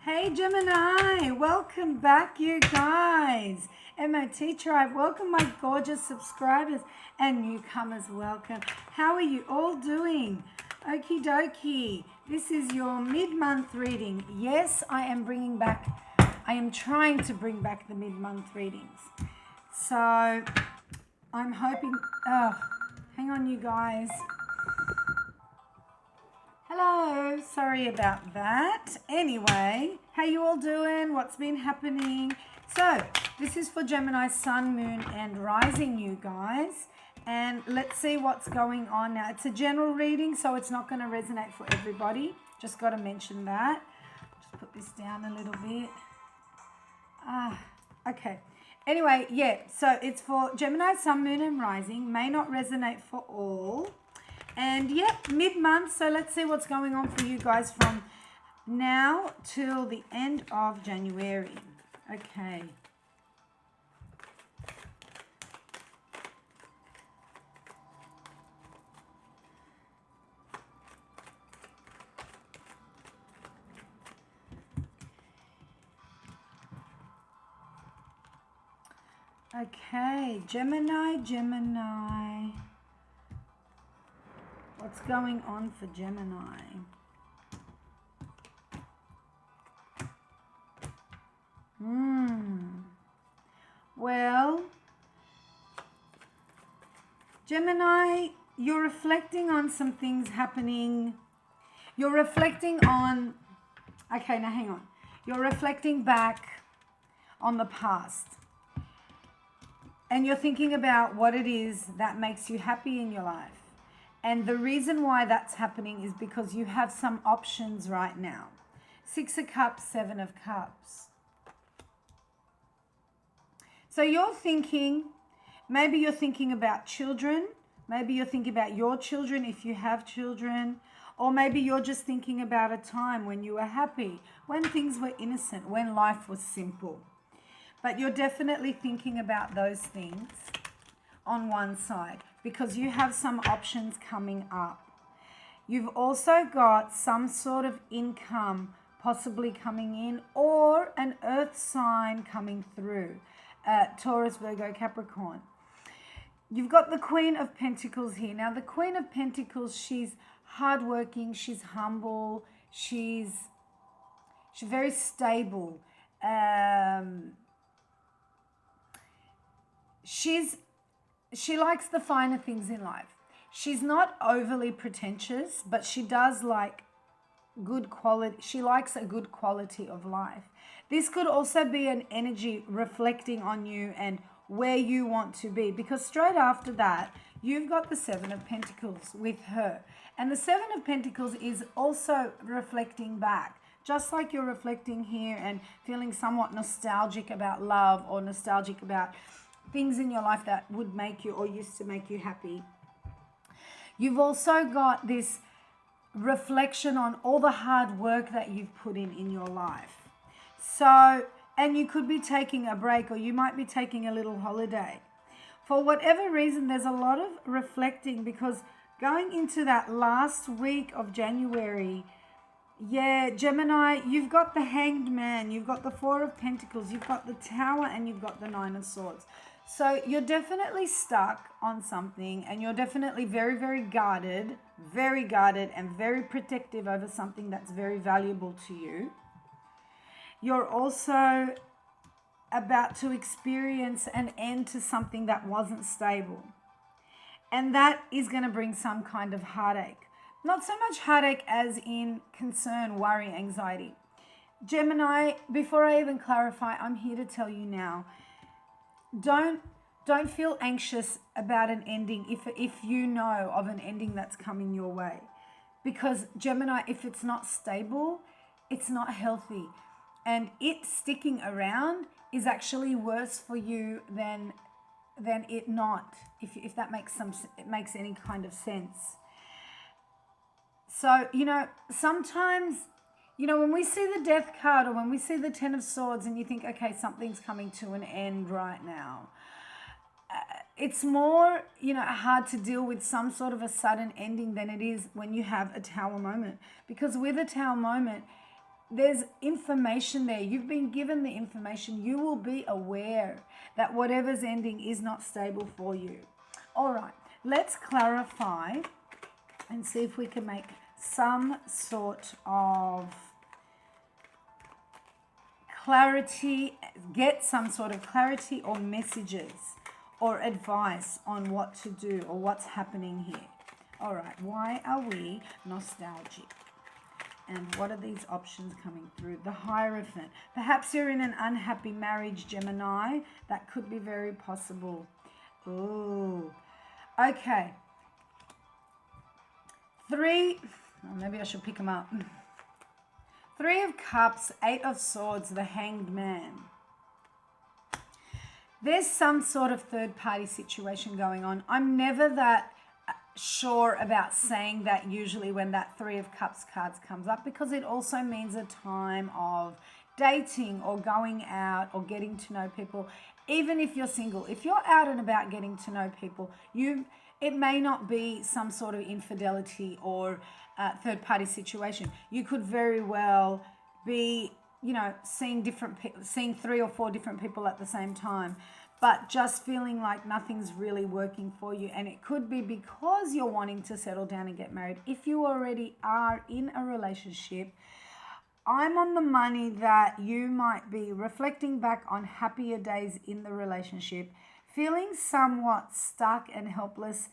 Hey Gemini, welcome back you guys. MOT Tribe, welcome my gorgeous subscribers and newcomers, welcome. How are you all doing? Okie dokie, this is your mid-month reading. Yes, I am trying to bring back the mid-month readings. So, I'm hoping, hang on you guys. Hello, sorry about that. Anyway, how you all doing? What's been happening? So, this is for Gemini, Sun, Moon, and Rising, you guys. And let's see what's going on now. It's a general reading, so it's not going to resonate for everybody. Just got to mention that. Just put this down a little bit. Okay. Anyway, yeah, so it's for Gemini, Sun, Moon, and Rising. May not resonate for all. And yep, mid-month, so let's see what's going on for you guys from now till the end of January. Okay. Okay, Gemini. What's going on for Gemini? Well, Gemini, you're reflecting on some things happening. You're reflecting on, okay, now hang on. You're reflecting back on the past. And you're thinking about what it is that makes you happy in your life. And the reason why that's happening is because you have some options right now. 6 of Cups, 7 of Cups. So you're thinking, maybe you're thinking about children. Maybe you're thinking about your children if you have children. Or maybe you're just thinking about a time when you were happy, when things were innocent, when life was simple. But you're definitely thinking about those things on one side, because you have some options coming up. You've also got some sort of income possibly coming in, or an earth sign coming through, Taurus, Virgo, Capricorn. You've got the Queen of Pentacles here. Now, the Queen of Pentacles, she's hardworking, she's humble, she's very stable. She likes the finer things in life. She's not overly pretentious, but she does like good quality. She likes a good quality of life. This could also be an energy reflecting on you and where you want to be, because straight after that, you've got the 7 of Pentacles with her. And the 7 of Pentacles is also reflecting back, just like you're reflecting here and feeling somewhat nostalgic about love or nostalgic about things in your life that would make you or used to make you happy. You've also got this reflection on all the hard work that you've put in your life. So, and you could be taking a break, or you might be taking a little holiday. For whatever reason, there's a lot of reflecting, because going into that last week of January, yeah, Gemini, you've got the Hanged Man, you've got the 4 of Pentacles, you've got the Tower, and you've got the 9 of Swords. So you're definitely stuck on something, and you're definitely very, very guarded and very protective over something that's very valuable to you. You're also about to experience an end to something that wasn't stable. And that is going to bring some kind of heartache. Not so much heartache as in concern, worry, anxiety. Gemini, before I even clarify, I'm here to tell you now, don't feel anxious about an ending if you know of an ending that's coming your way. Because Gemini, if it's not stable, it's not healthy. And it sticking around is actually worse for you than it not, if that makes any kind of sense. So, sometimes, when we see the Death card, or when we see the 10 of Swords, and you think, okay, something's coming to an end right now, it's more, hard to deal with some sort of a sudden ending than it is when you have a Tower moment. Because with a Tower moment, there's information there. You've been given the information. You will be aware that whatever's ending is not stable for you. All right, let's clarify and see if we can make some sort of clarity, get some sort of clarity or messages or advice on what to do or what's happening here. All right, why are we nostalgic? And what are these options coming through? The Hierophant. Perhaps you're in an unhappy marriage, Gemini. That could be very possible. Ooh. Okay. Maybe I should pick them up. 3 of Cups, 8 of Swords, the Hanged Man. There's some sort of third-party situation going on. I'm never that sure about saying that usually when that 3 of Cups cards comes up, because it also means a time of dating or going out or getting to know people. Even if you're single, if you're out and about getting to know people, it may not be some sort of infidelity or third-party situation. You could very well be, seeing 3 or 4 different people at the same time, but just feeling like nothing's really working for you. And it could be because you're wanting to settle down and get married. If you already are in a relationship, I'm on the money that you might be reflecting back on happier days in the relationship, feeling somewhat stuck and helpless,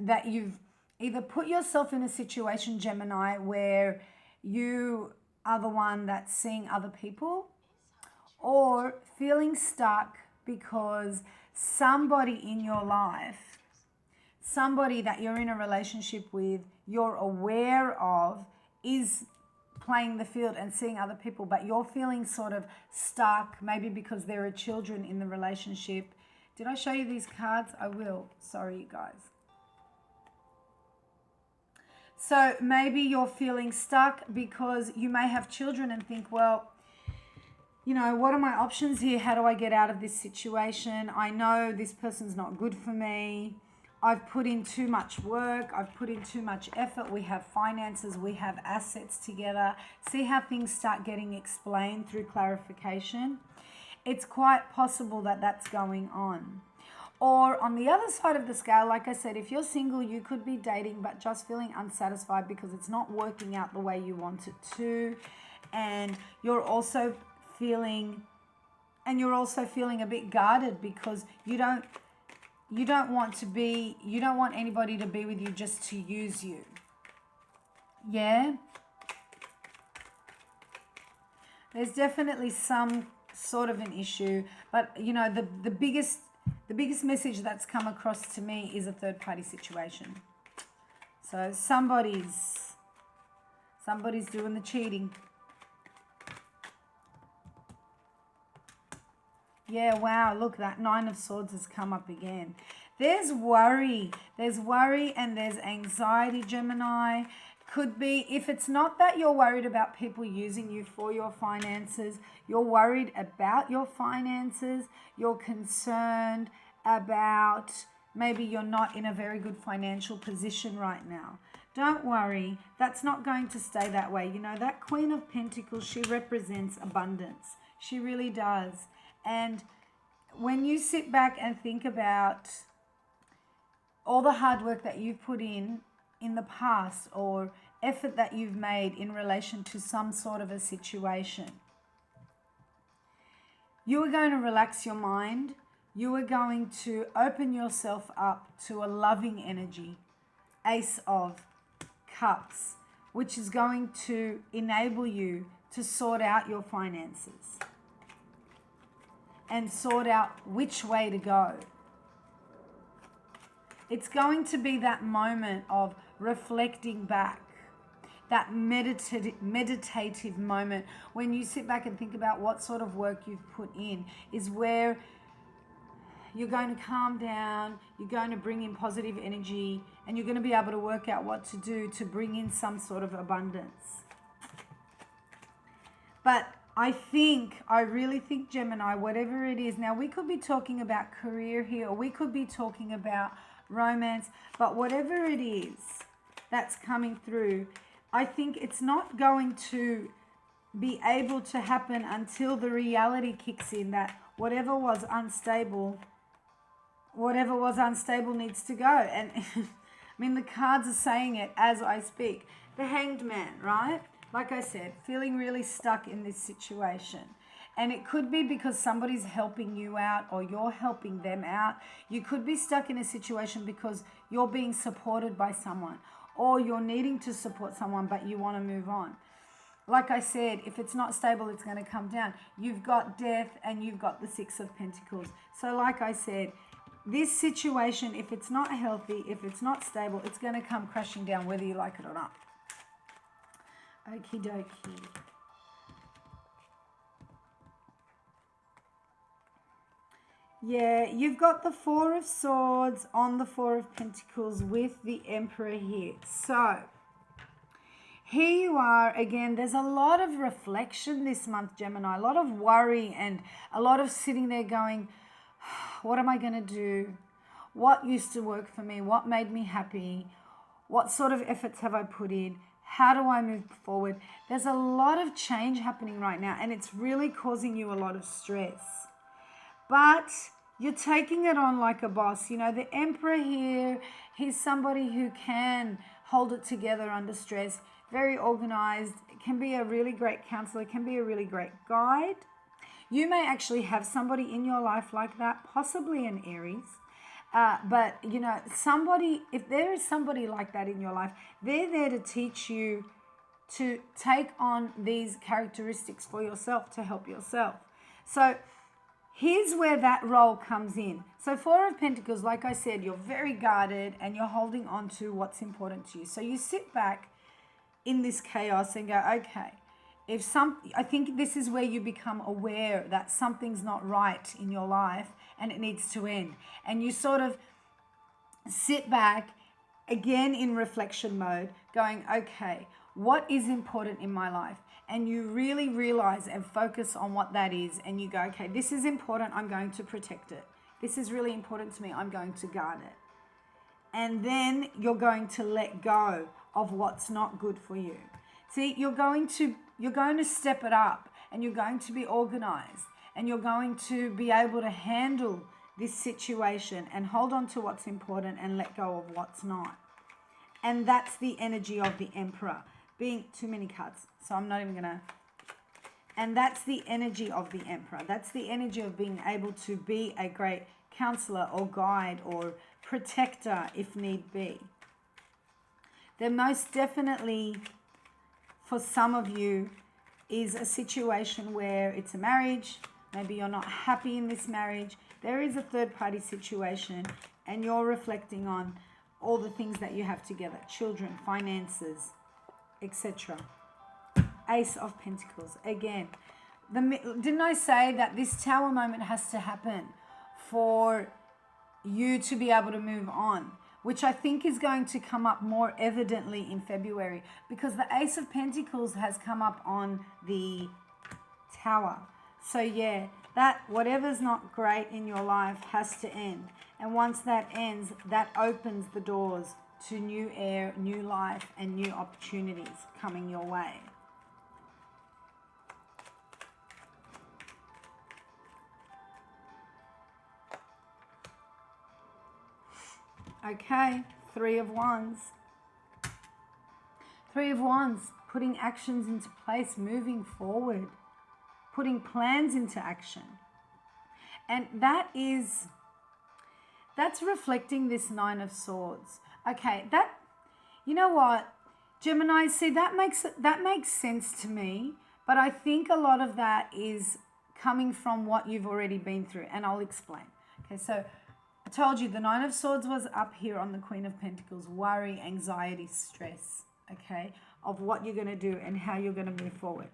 that you've either put yourself in a situation, Gemini, where you are the one that's seeing other people, or feeling stuck because somebody in your life, somebody that you're in a relationship with, you're aware of, is playing the field and seeing other people, but you're feeling sort of stuck, maybe because there are children in the relationship. Did I show you these cards? I will. Sorry, you guys. So maybe you're feeling stuck because you may have children and think, well, what are my options here? How do I get out of this situation? I know this person's not good for me. I've put in too much work. I've put in too much effort. We have finances. We have assets together. See how things start getting explained through clarification? It's quite possible that that's going on. Or on the other side of the scale, like I said, if you're single, you could be dating but just feeling unsatisfied because it's not working out the way you want it to. And you're also feeling a bit guarded because you don't want anybody to be with you just to use you. Yeah? There's definitely some sort of an issue, but the biggest message that's come across to me is a third-party situation. So somebody's doing the cheating. Yeah, wow, look, that 9 of Swords has come up again. There's worry and there's anxiety, Gemini. Could be, if it's not that you're worried about people using you for your finances, you're worried about your finances, you're concerned about maybe you're not in a very good financial position right now. Don't worry, that's not going to stay that way. That Queen of Pentacles, she represents abundance. She really does. And when you sit back and think about all the hard work that you've put in the past, or effort that you've made in relation to some sort of a situation, you are going to relax your mind. You are going to open yourself up to a loving energy, Ace of Cups, which is going to enable you to sort out your finances and sort out which way to go. It's going to be that moment of reflecting back, that meditative moment when you sit back and think about what sort of work you've put in, is where you're going to calm down, you're going to bring in positive energy, and you're going to be able to work out what to do to bring in some sort of abundance. But I really think, Gemini, whatever it is, now we could be talking about career here, or we could be talking about romance, but whatever it is that's coming through, I think it's not going to be able to happen until the reality kicks in that whatever was unstable needs to go. And I mean, the cards are saying it as I speak. The Hanged Man, right? Like I said, feeling really stuck in this situation. And it could be because somebody's helping you out or you're helping them out. You could be stuck in a situation because you're being supported by someone or you're needing to support someone, but you want to move on. Like I said, if it's not stable, it's going to come down. You've got Death and you've got the Six of Pentacles. So like I said, this situation, if it's not healthy, if it's not stable, it's going to come crashing down whether you like it or not. Okie dokie. Yeah, you've got the Four of Swords on the Four of Pentacles with the Emperor here. So, here you are again. There's a lot of reflection this month, Gemini. A lot of worry and a lot of sitting there going, what am I going to do? What used to work for me? What made me happy? What sort of efforts have I put in? How do I move forward? There's a lot of change happening right now and it's really causing you a lot of stress. But you're taking it on like a boss. You know, the Emperor here, he's somebody who can hold it together under stress, very organized, can be a really great counselor, can be a really great guide. You may actually have somebody in your life like that, possibly an Aries. But, you know, somebody, if there is somebody like that in your life, they're there to teach you to take on these characteristics for yourself, to help yourself. So here's where that role comes in. So Four of Pentacles, like I said, you're very guarded and you're holding on to what's important to you. So you sit back in this chaos and go, okay, I think this is where you become aware that something's not right in your life and it needs to end. And you sort of sit back again in reflection mode going, okay, what is important in my life? And you really realize and focus on what that is. And you go, okay, this is important. I'm going to protect it. This is really important to me. I'm going to guard it. And then you're going to let go of what's not good for you. See, you're going to step it up and you're going to be organized and you're going to be able to handle this situation and hold on to what's important and let go of what's not. And that's the energy of the Emperor. Being too many cards, so I'm not even going to. And that's the energy of the Emperor. That's the energy of being able to be a great counselor or guide or protector if need be. There most definitely, for some of you, is a situation where it's a marriage. Maybe you're not happy in this marriage. There is a third party situation and you're reflecting on all the things that you have together. Children, finances, etc. Ace of Pentacles. Again, didn't I say that this Tower moment has to happen for you to be able to move on? Which I think is going to come up more evidently in February because the Ace of Pentacles has come up on the Tower. So yeah, that whatever's not great in your life has to end. And once that ends, that opens the doors to new air, new life, and new opportunities coming your way. Okay, Three of Wands. Three of Wands, putting actions into place, moving forward, putting plans into action. And that's reflecting this Nine of Swords. Okay, you know what, Gemini, see, that makes sense to me, but I think a lot of that is coming from what you've already been through, and I'll explain. Okay, so I told you the Nine of Swords was up here on the Queen of Pentacles, worry, anxiety, stress, okay, of what you're going to do and how you're going to move forward.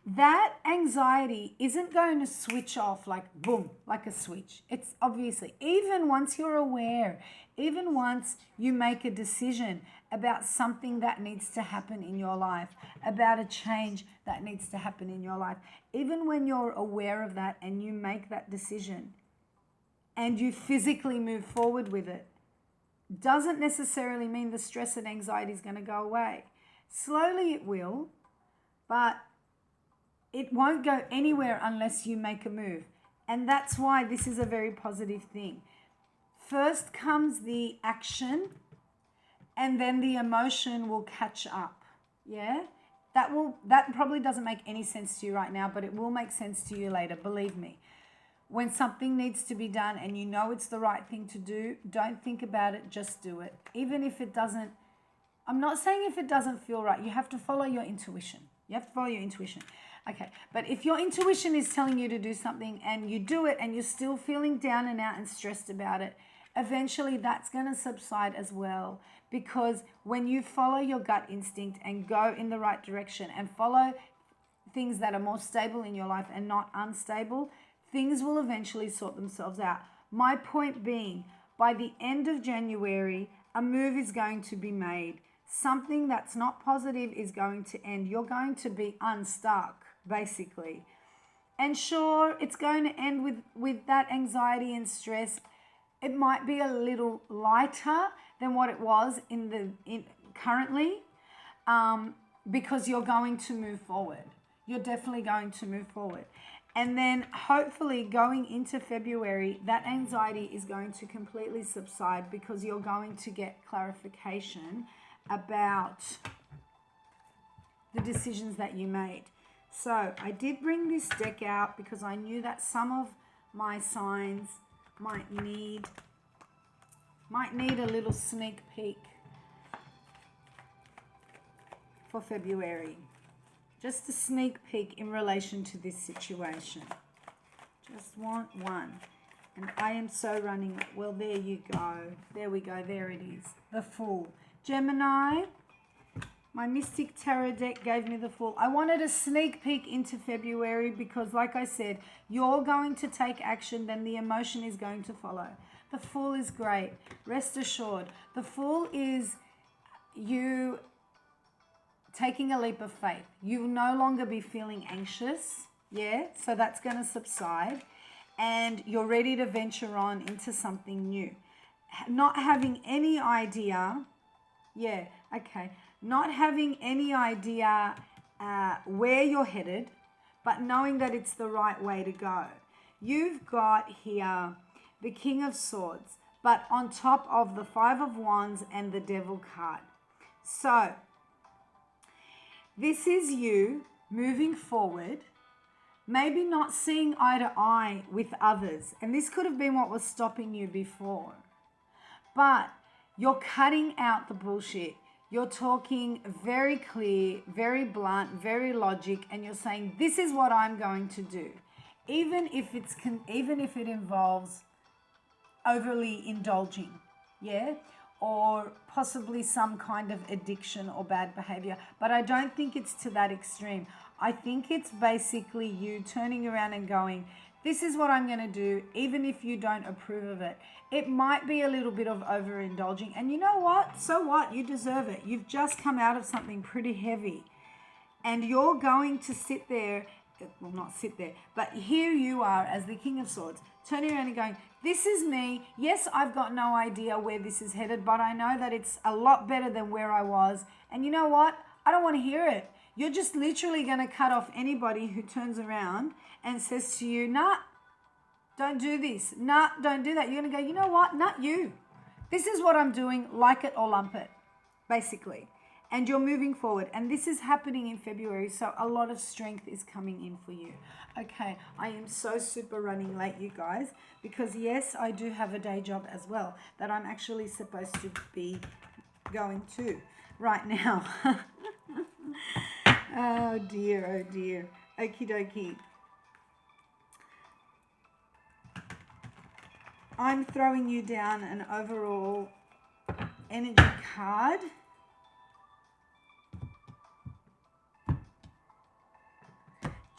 That anxiety isn't going to switch off like boom, like a switch. It's obviously, even once you're aware, even once you make a decision about something that needs to happen in your life, about a change that needs to happen in your life, even when you're aware of that and you make that decision and you physically move forward with it, doesn't necessarily mean the stress and anxiety is going to go away. Slowly it will, but it won't go anywhere unless you make a move. And that's why this is a very positive thing. First comes the action, and then the emotion will catch up. Yeah? That probably doesn't make any sense to you right now, but it will make sense to you later, believe me. When something needs to be done and you know it's the right thing to do, don't think about it, just do it. Even if it doesn't, I'm not saying if it doesn't feel right, you have to follow your intuition. You have to follow your intuition. Okay, but if your intuition is telling you to do something and you do it and you're still feeling down and out and stressed about it, eventually that's going to subside as well. Because when you follow your gut instinct and go in the right direction and follow things that are more stable in your life and not unstable, things will eventually sort themselves out. My point being, by the end of January, a move is going to be made. Something that's not positive is going to end. You're going to be unstuck, basically. And sure, it's going to end with that anxiety and stress. It might be a little lighter than what it was currently, because you're going to move forward. You're definitely going to move forward. And then hopefully going into February, that anxiety is going to completely subside because you're going to get clarification about the decisions that you made. So I did bring this deck out because I knew that some of my signs might need a little sneak peek for February. Just a sneak peek in relation to this situation. Just want one. And I am so running. Well, there you go. There we go. There it is. The Fool. Gemini, my Mystic Tarot deck gave me the Fool. I wanted a sneak peek into February because, like I said, you're going to take action, then the emotion is going to follow. The Fool is great. Rest assured. The Fool is you taking a leap of faith. You will no longer be feeling anxious. Yeah, so that's going to subside. And you're ready to venture on into something new. Not having any idea. Yeah, okay. Not having any idea where you're headed, but knowing that it's the right way to go. You've got here the King of Swords, but on top of the Five of Wands and the Devil card. So, this is you moving forward, maybe not seeing eye to eye with others. And this could have been what was stopping you before. But you're cutting out the bullshit. You're talking very clear, very blunt, very logic, and you're saying, this is what I'm going to do. Even if it involves overly indulging, yeah? Or possibly some kind of addiction or bad behavior. But I don't think it's to that extreme. I think it's basically you turning around and going, this is what I'm going to do, even if you don't approve of it. It might be a little bit of overindulging. And you know what? So what? You deserve it. You've just come out of something pretty heavy. And you're going to sit there, well, not sit there, but here you are as the King of Swords, turning around and going, this is me. Yes, I've got no idea where this is headed, but I know that it's a lot better than where I was. And you know what? I don't want to hear it. You're just literally going to cut off anybody who turns around and says to you, nah, don't do this. Nah, don't do that. You're going to go, you know what? Not you. This is what I'm doing. Like it or lump it, basically. And you're moving forward. And this is happening in February. So a lot of strength is coming in for you. Okay, I am so super running late, you guys. Because yes, I do have a day job as well that I'm actually supposed to be going to right now. Oh dear, oh dear. Okie dokie. I'm throwing you down an overall energy card.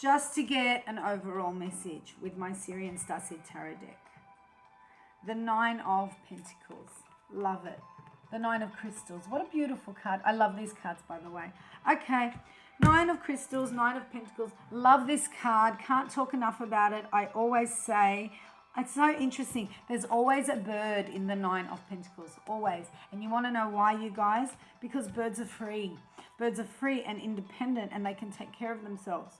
Just to get an overall message with my Syrian Starseed Tarot deck. The Nine of Pentacles. Love it. The Nine of Crystals. What a beautiful card. I love these cards, by the way. Okay. Nine of Crystals, Nine of Pentacles. Love this card. Can't talk enough about it. I always say, it's so interesting. There's always a bird in the Nine of Pentacles. Always. And you want to know why, you guys? Because birds are free. Birds are free and independent and they can take care of themselves.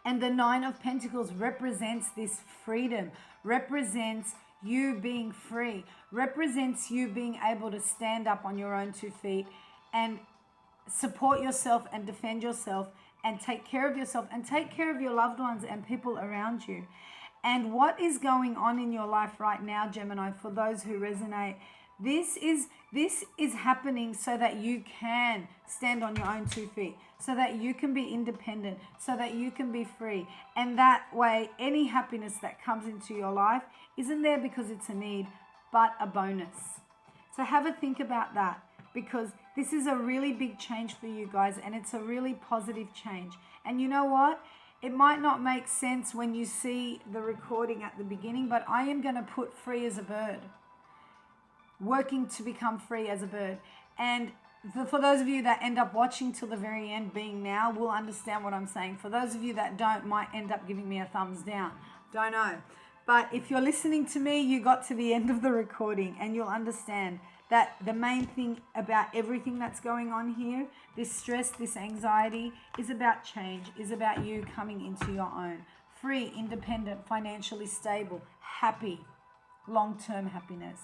And the Nine of Pentacles represents this freedom, represents you being free, represents you being able to stand up on your own 2 feet and support yourself and defend yourself and take care of yourself and take care of your loved ones and people around you. And what is going on in your life right now, Gemini, for those who resonate, this is happening so that you can stand on your own 2 feet, so that you can be independent, so that you can be free. And that way, any happiness that comes into your life isn't there because it's a need, but a bonus. So have a think about that, because this is a really big change for you guys, and it's a really positive change. And you know what? It might not make sense when you see the recording at the beginning, but I am going to put free as a bird, working to become free as a bird. And for those of you that end up watching till the very end, being now, will understand what I'm saying. For those of you that don't, might end up giving me a thumbs down. Don't know. But if you're listening to me, you got to the end of the recording and you'll understand that the main thing about everything that's going on here, this stress, this anxiety, is about change, is about you coming into your own. Free, independent, financially stable, happy, long-term happiness.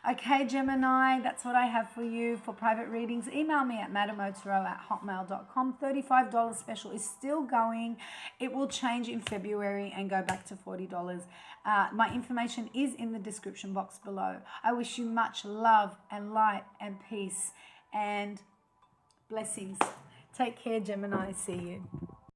Okay, Gemini, that's what I have for you for private readings. Email me at madamotarot@hotmail.com. $35 special is still going. It will change in February and go back to $40. My information is in the description box below. I wish you much love and light and peace and blessings. Take care, Gemini. See you.